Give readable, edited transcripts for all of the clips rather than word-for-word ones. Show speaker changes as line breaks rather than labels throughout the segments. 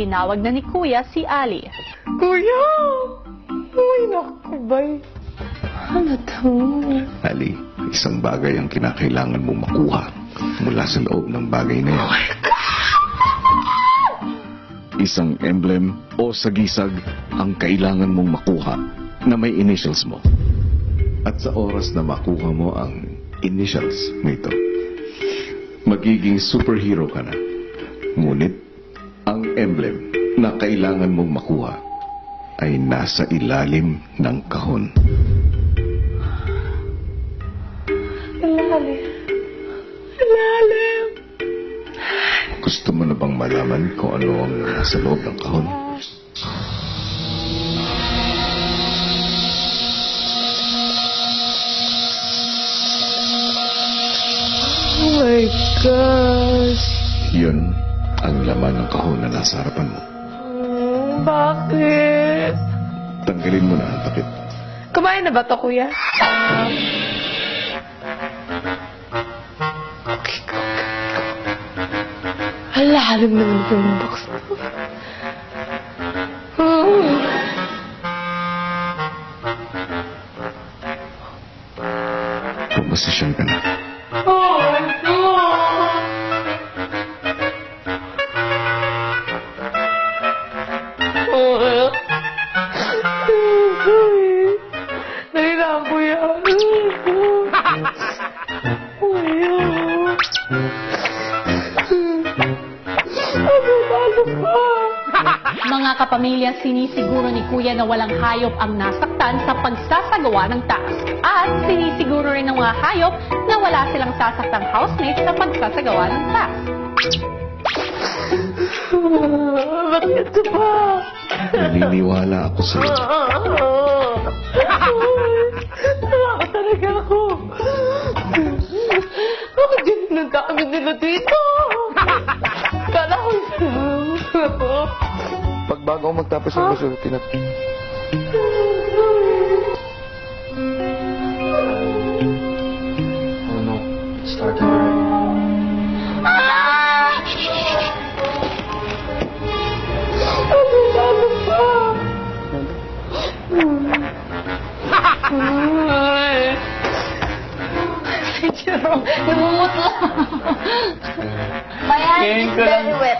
Tinawag na ni Kuya si Ali.
Kuya! Uy, naku, bay. Ano to?
Ali, isang bagay ang kinakailangan mong makuha mula sa loob ng bagay na yan.
Oh my God!
Isang emblem o sagisag ang kailangan mong makuha na may initials mo. At sa oras na makuha mo ang initials nito, magiging superhero ka na. Ngunit, ang emblem na kailangan mong makuha ay nasa ilalim ng kahon.
Ilalim. Ilalim.
Gusto mo na bang malaman kung ano ang nasa loob ng kahon?
Oh my gosh.
Yun ang laman ng kahon na nasa harapan mo.
Bakit?
Tanggalin mo na ang takip.
Kumain na ba to, kuya? Okay, go. Alalim naman itong box na to.
Pumasisyon ka na.
Oh my God! Nahirapan ko yan.
Mga kapamilya, sinisiguro ni Kuya na walang hayop ang nasaktan sa pagsasagawa ng task. At sinisiguro rin ng mga hayop na wala silang sasaktang housemates sa pagsasagawa ng task.
Bakit ito ba?
Naniniwala ako sa iyo.
Nakaka talaga ako. Bakit ganun ang dami nila dito? Kala ko
Pag bago ako magtapos ng gusto, Oh no, it started already.
Ano ba? Si Jerome, namumutla.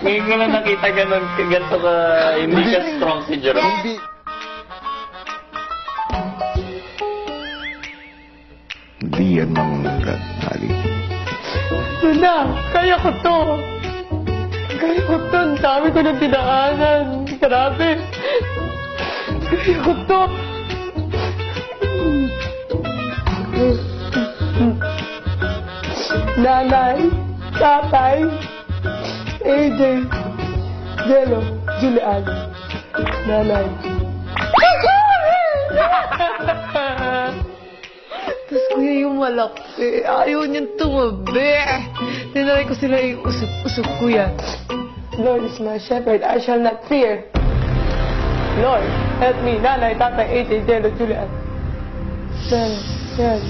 Ngayon ko lang nakita ganito ka, hindi ka strong si Jerome.
Hindi.
Hindi yan mangungkat, Ali.
Luna, kaya ko to. Kaya ko to. Ang dami ko ng dinaanan. Grabe. Kaya ko to. Nanay, tatay, AJ, Jello, Julian, nanay. Tapos kuya yung malaki, ayaw niyang tumabi. Tinry ko sila yung usok-usok kuya. Lord is my shepherd, I shall not fear. Lord, help me, nanay, tatay, AJ, Jello, Julian. Yan.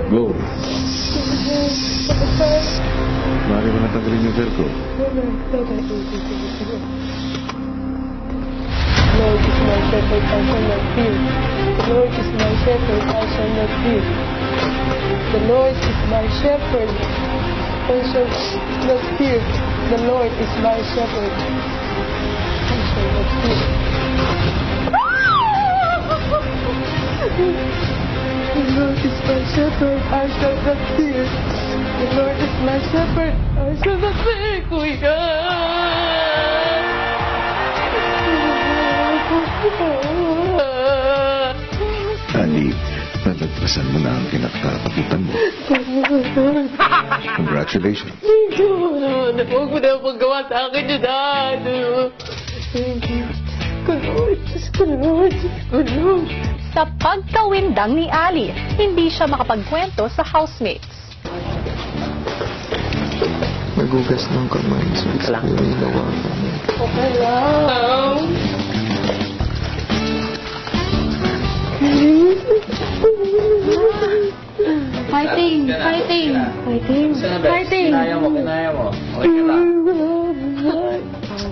Go! Mari mo natanggalin yung velcro.
Lord is my shepherd, I shall not fear. The Lord is my shepherd, I shall not fear. The Lord is my shepherd, I shall not fear. The Lord is my shepherd, I shall not fear. The Lord is my shepherd, I shall not fear. The Lord is my shepherd, I shall not fear, kuya.
Ali, nalagpasan mo na ang kinakatakutan mo. Congratulations.
Huwag mo na paggawa sa akin yun, Thank you. Kulot.
Sa pagkawindang ni Ali, hindi siya makapagkwento sa housemates.
Nagugas ng kamay. So, lang.
Okay lang.
Fighting! Fighting! Fighting! Fighting!
Kinaya mo, kinaya mo.